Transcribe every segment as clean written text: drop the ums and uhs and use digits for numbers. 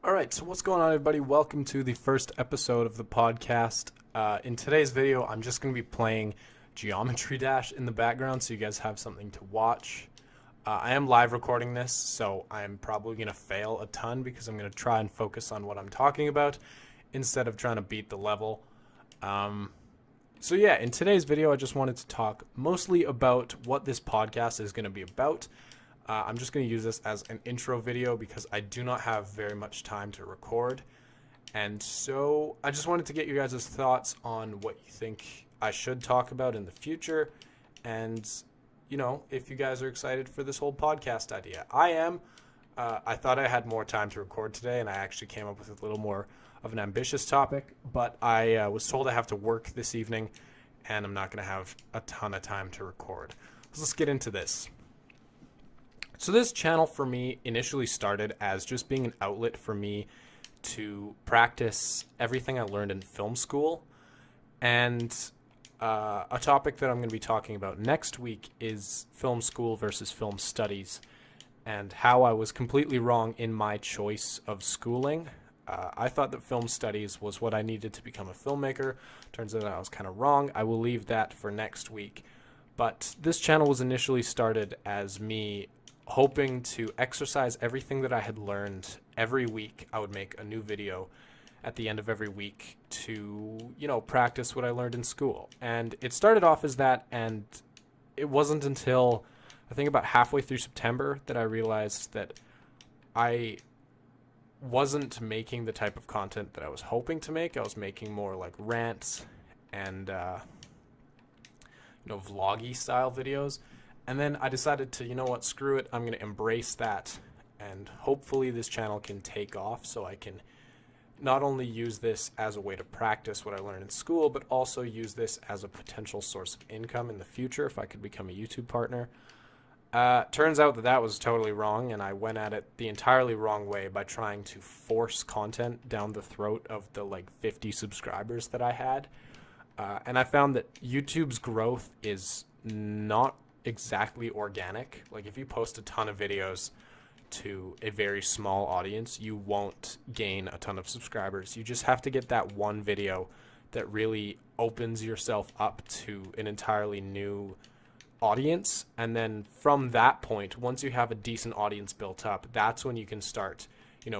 All right, so what's going on, everybody? Welcome to the first episode of the podcast. In today's video, I'm just going to be playing Geometry Dash in the background so you guys have something to watch. I am live recording this, so I'm probably going to fail a ton because I'm going to try and focus on what I'm talking about instead of trying to beat the level. So yeah, in today's video, I just wanted to talk mostly about what this podcast is going to be about. I'm just going to use this as an intro video because I do not have very much time to record. And so I just wanted to get you guys' thoughts on what you think I should talk about in the future. And, you know, if you guys are excited for this whole podcast idea. I am. I thought I had more time to record today, and I actually came up with a little more of an ambitious topic. But I was told I have to work this evening, and I'm not going to have a ton of time to record. So let's get into this. So this channel for me initially started as just being an outlet for me to practice everything I learned in film school. And a topic that I'm going to be talking about next week is film school versus film studies and how I was completely wrong in my choice of schooling. I thought that film studies was what I needed to become a filmmaker. Turns out I was kind of wrong. I will leave that for next week. But this channel was initially started as me hoping to exercise everything that I had learned every week. I would make a new video at the end of every week to, you know, practice what I learned in school. And it started off as that, and it wasn't until I think about halfway through September that I realized that I wasn't making the type of content that I was hoping to make. I was making more like rants and, vloggy style videos. And then I decided to, you know what, screw it. I'm going to embrace that. And hopefully this channel can take off so I can not only use this as a way to practice what I learned in school, but also use this as a potential source of income in the future if I could become a YouTube partner. Turns out that was totally wrong, and I went at it the entirely wrong way by trying to force content down the throat of the 50 subscribers that I had. And I found that YouTube's growth is not exactly organic. Like if you post a ton of videos to a very small audience, you won't gain a ton of subscribers. You just have to get that one video that really opens yourself up to an entirely new audience. And then from that point, once you have a decent audience built up, that's when you can start,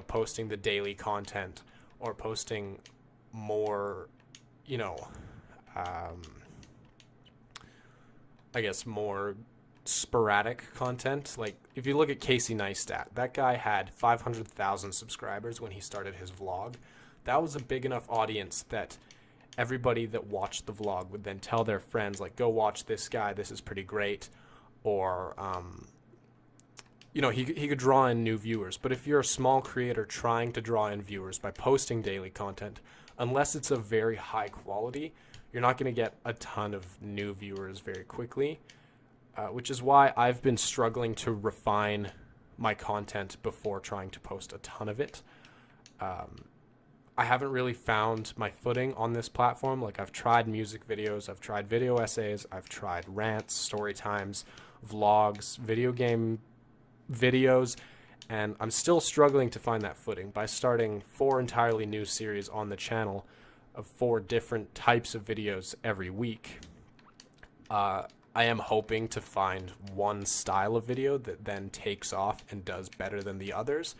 posting the daily content or posting more, more sporadic content. Like if you look at Casey Neistat, that guy had 500,000 subscribers when he started his vlog. That was a big enough audience that everybody that watched the vlog would then tell their friends, go watch this guy, this is pretty great. Or, he could draw in new viewers. But if you're a small creator trying to draw in viewers by posting daily content, unless it's of very high quality, you're not going to get a ton of new viewers very quickly, which is why I've been struggling to refine my content before trying to post a ton of it. I haven't really found my footing on this platform. I've tried music videos, I've tried video essays, I've tried rants, story times, vlogs, video game videos, and I'm still struggling to find that footing. By starting 4 entirely new series on the channel of 4 different types of videos every week, I am hoping to find one style of video that then takes off and does better than the others.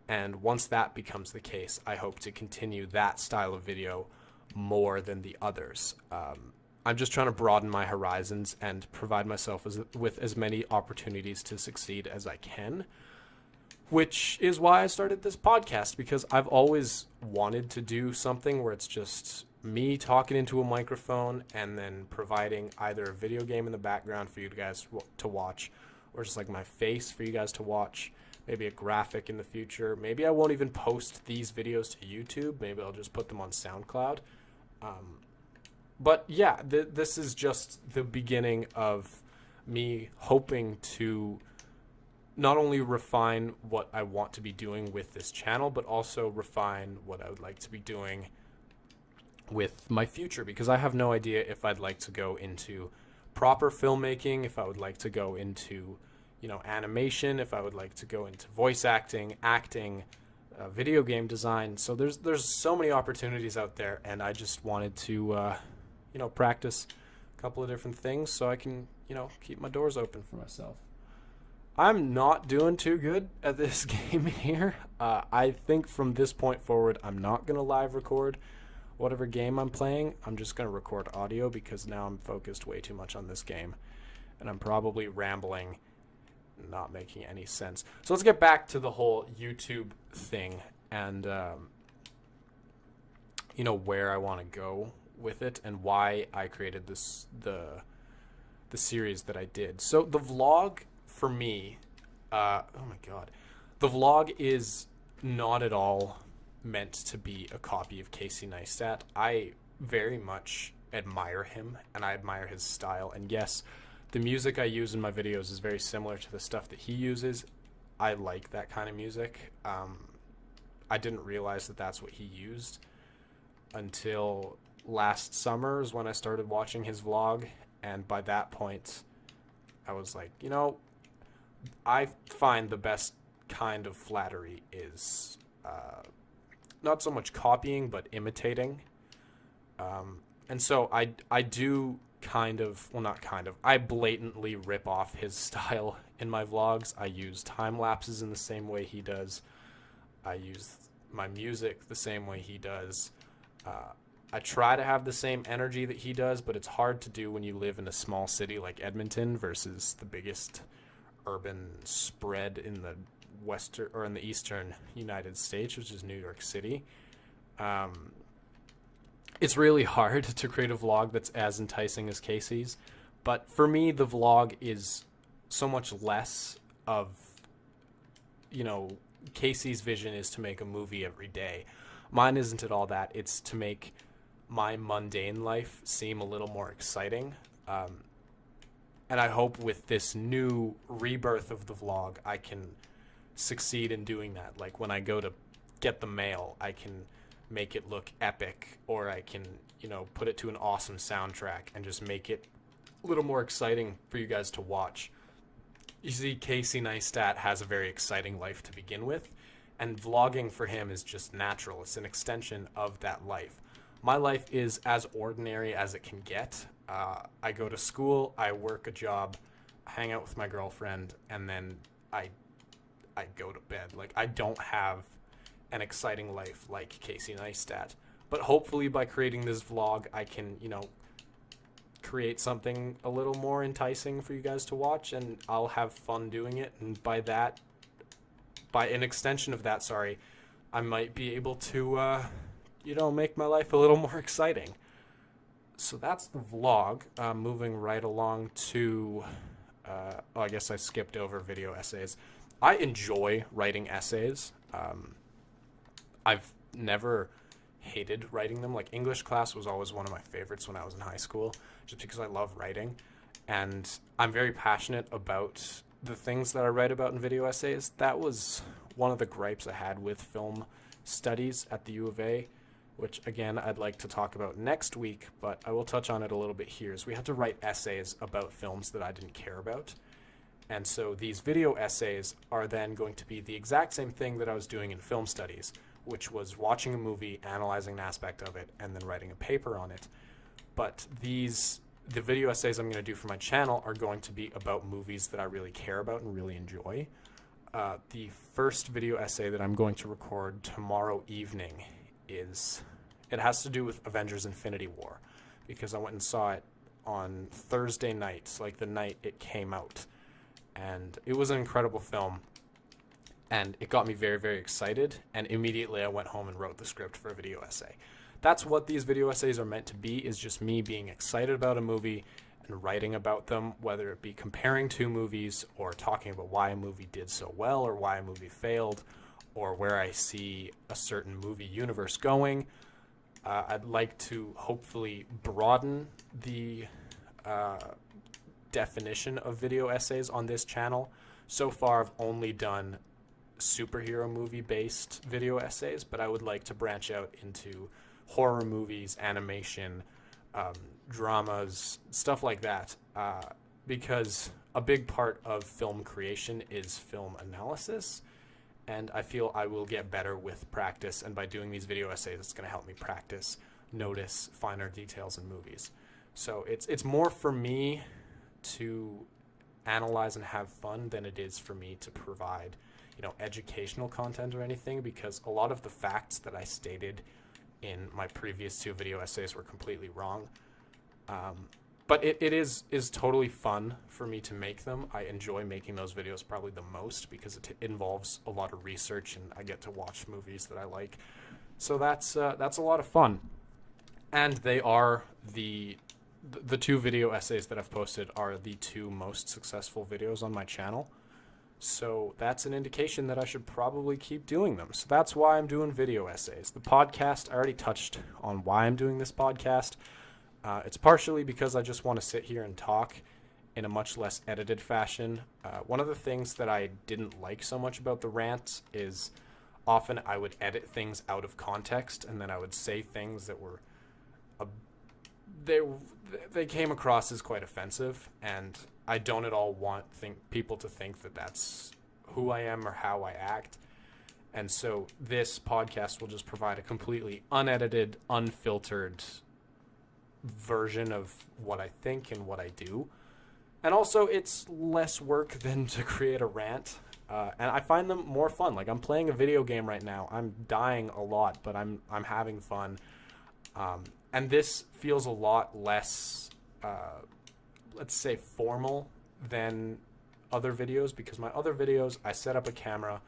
And once that becomes the case, I hope to continue that style of video more than the others. I'm just trying to broaden my horizons and provide myself with as many opportunities to succeed as I can, which is why I started this podcast, because I've always wanted to do something where it's just me talking into a microphone and then providing either a video game in the background for you guys to watch, or just my face for you guys to watch, maybe a graphic in the future. Maybe I won't even post these videos to YouTube. Maybe I'll just put them on SoundCloud. But yeah, this is just the beginning of me hoping to not only refine what I want to be doing with this channel, but also refine what I would like to be doing with my future, because I have no idea if I'd like to go into proper filmmaking, if I would like to go into, animation, if I would like to go into voice acting, video game design. So there's so many opportunities out there, and I just wanted to practice a couple of different things so I can keep my doors open for myself. I'm not doing too good at this game here. I think from this point forward, I'm not going to live record whatever game I'm playing. I'm just going to record audio because now I'm focused way too much on this game. And I'm probably rambling, not making any sense. So let's get back to the whole YouTube thing and, where I want to go with it and why I created the series that I did. So the vlog, for me, oh my god, the vlog is not at all meant to be a copy of Casey Neistat. I very much admire him, and I admire his style. And yes, the music I use in my videos is very similar to the stuff that he uses. I like that kind of music. I didn't realize that that's what he used until last summer is when I started watching his vlog, and by that point, I was like, I find the best kind of flattery is not so much copying, but imitating. And so I do I blatantly rip off his style in my vlogs. I use time lapses in the same way he does. I use my music the same way he does. I try to have the same energy that he does, but it's hard to do when you live in a small city like Edmonton versus the biggest urban spread in the western or in the eastern United States, which is New York City. It's really hard to create a vlog that's as enticing as Casey's, but for me, the vlog is so much less of, Casey's vision is to make a movie every day. Mine isn't at all that. It's to make my mundane life seem a little more exciting. And I hope with this new rebirth of the vlog, I can succeed in doing that. Like when I go to get the mail, I can make it look epic, or I can, put it to an awesome soundtrack and just make it a little more exciting for you guys to watch. You see, Casey Neistat has a very exciting life to begin with, and vlogging for him is just natural. It's an extension of that life. My life is as ordinary as it can get. I go to school, I work a job, hang out with my girlfriend, and then I go to bed. Like, I don't have an exciting life like Casey Neistat. But hopefully by creating this vlog, I can, create something a little more enticing for you guys to watch, and I'll have fun doing it. And by an extension of that, I might be able to, make my life a little more exciting. So that's the vlog. Moving right along to, I guess I skipped over video essays. I enjoy writing essays. I've never hated writing them. Like, English class was always one of my favorites when I was in high school, just because I love writing. And I'm very passionate about the things that I write about in video essays. That was one of the gripes I had with film studies at the U of A, which, again, I'd like to talk about next week, but I will touch on it a little bit here. Is we had to write essays about films that I didn't care about. And so these video essays are then going to be the exact same thing that I was doing in film studies, which was watching a movie, analyzing an aspect of it, and then writing a paper on it. But the video essays I'm going to do for my channel are going to be about movies that I really care about and really enjoy. The first video essay that I'm going to record tomorrow evening it has to do with Avengers Infinity War, because I went and saw it on Thursday night, like the night it came out. And it was an incredible film, and it got me very, very excited, and immediately I went home and wrote the script for a video essay. That's what these video essays are meant to be, is just me being excited about a movie and writing about them, whether it be comparing two movies or talking about why a movie did so well or why a movie failed, or where I see a certain movie universe going. I'd like to hopefully broaden the definition of video essays on this channel. So far, I've only done superhero movie-based video essays, but I would like to branch out into horror movies, animation, dramas, stuff like that, because a big part of film creation is film analysis. and I feel I will get better with practice, and by doing these video essays, it's going to help me practice, notice finer details in movies. So it's more for me to analyze and have fun than it is for me to provide, educational content or anything, because a lot of the facts that I stated in my previous 2 video essays were completely wrong. But it is totally fun for me to make them. I enjoy making those videos probably the most because it involves a lot of research, and I get to watch movies that I like. So that's a lot of fun. And they are the 2 video essays that I've posted are the 2 most successful videos on my channel. So that's an indication that I should probably keep doing them. So that's why I'm doing video essays. The podcast, I already touched on why I'm doing this podcast. It's partially because I just want to sit here and talk in a much less edited fashion. One of the things that I didn't like so much about the rants is often I would edit things out of context, and then I would say things that were they came across as quite offensive, and I don't at all want people to think that that's who I am or how I act. And so this podcast will just provide a completely unedited, unfiltered version of what I think and what I do. And also, it's less work than to create a rant. And I find them more fun. Like, I'm playing a video game right now. I'm dying a lot, but I'm having fun. And this feels a lot less, let's say, formal than other videos, because my other videos, I set up a camera,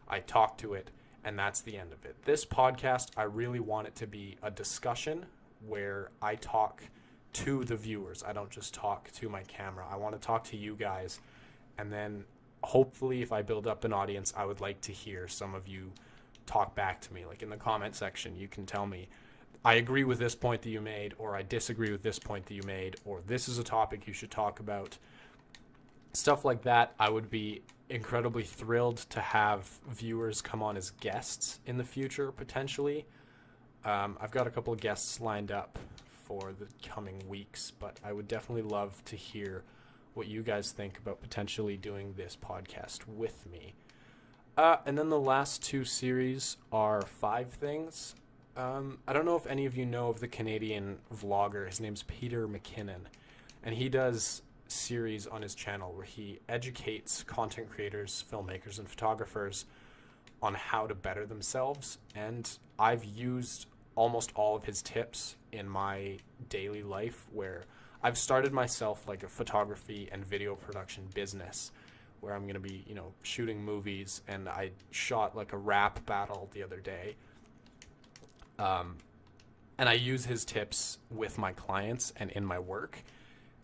I talk to it, and that's the end of it. This podcast, I really want it to be a discussion where I talk to the viewers. I don't just talk to my camera. I want to talk to you guys, and then hopefully if I build up an audience, I would like to hear some of you talk back to me. Like in the comment section, you can tell me, I agree with this point that you made, or I disagree with this point that you made, or this is a topic you should talk about. Stuff like that. I would be incredibly thrilled to have viewers come on as guests in the future, potentially. I've got a couple of guests lined up for the coming weeks, but I would definitely love to hear what you guys think about potentially doing this podcast with me. And then the last 2 series are 5 things. I don't know if any of you know of the Canadian vlogger. His name's Peter McKinnon, and he does series on his channel where he educates content creators, filmmakers, and photographers on how to better themselves. And I've used almost all of his tips in my daily life, where I've started myself like a photography and video production business where I'm going to be, shooting movies, and I shot like a rap battle the other day. And I use his tips with my clients and in my work.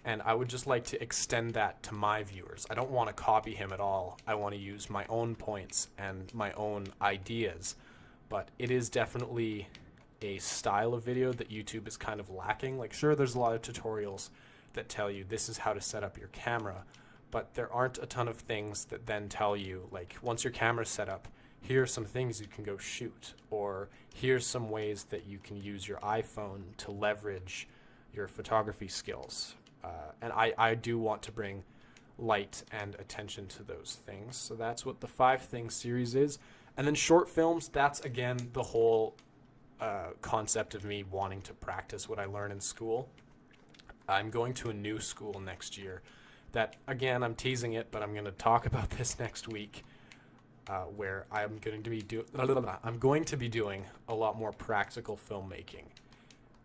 And I would just like to extend that to my viewers. I don't want to copy him at all. I want to use my own points and my own ideas. But it is definitely a style of video that YouTube is kind of lacking. Like, sure, there's a lot of tutorials that tell you this is how to set up your camera, but there aren't a ton of things that then tell you, like, once your camera's set up, here are some things you can go shoot, or here's some ways that you can use your iPhone to leverage your photography skills. And I do want to bring light and attention to those things. So that's what the 5 things series is. And then short films, that's, again, the whole concept of me wanting to practice what I learn in school. I'm going to a new school next year that, again, I'm teasing it, but I'm going to talk about this next week, where I'm going to be doing a lot more practical filmmaking.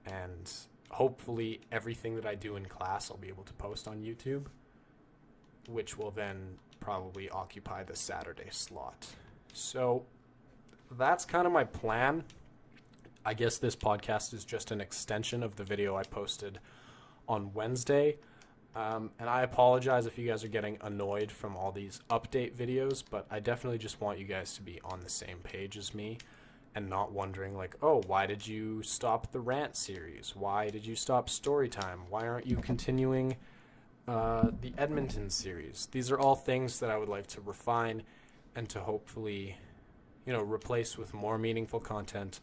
And hopefully everything that I do in class I'll be able to post on YouTube, which will then probably occupy the Saturday slot. So that's kind of my plan. I guess this podcast is just an extension of the video I posted on Wednesday. And I apologize if you guys are getting annoyed from all these update videos, but I definitely just want you guys to be on the same page as me and not wondering, like, oh, why did you stop the rant series? Why did you stop story time? Why aren't you continuing the Edmonton series? These are all things that I would like to refine and to hopefully, replace with more meaningful content,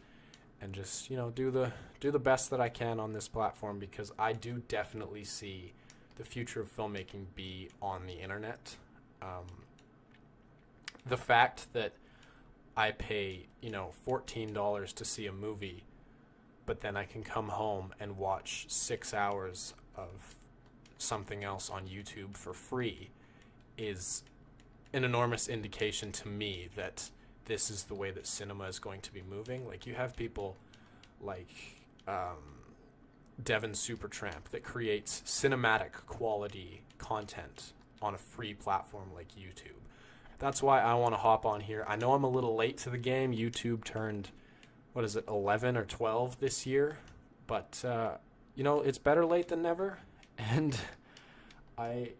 and just, do the best that I can on this platform, because I do definitely see the future of filmmaking be on the internet. The fact that I pay, $14 to see a movie, but then I can come home and watch 6 hours of something else on YouTube for free, is an enormous indication to me that this is the way that cinema is going to be moving. Like, you have people like Devin Supertramp that creates cinematic quality content on a free platform like YouTube. That's why I want to hop on here. I know I'm a little late to the game. YouTube turned, 11 or 12 this year, but it's better late than never. And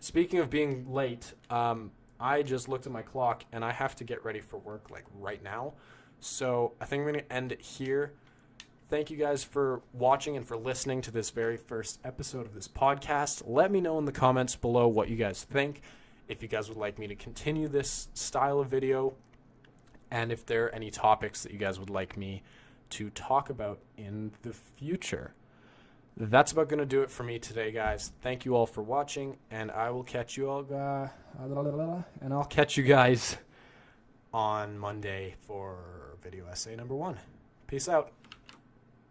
speaking of being late, I just looked at my clock and I have to get ready for work like right now. So I think I'm going to end it here. Thank you guys for watching and for listening to this very first episode of this podcast. Let me know in the comments below what you guys think, if you guys would like me to continue this style of video, and if there are any topics that you guys would like me to talk about in the future. That's about going to do it for me today, guys. Thank you all for watching, and I will catch you all, and I'll catch you guys on Monday for video essay number 1. Peace out.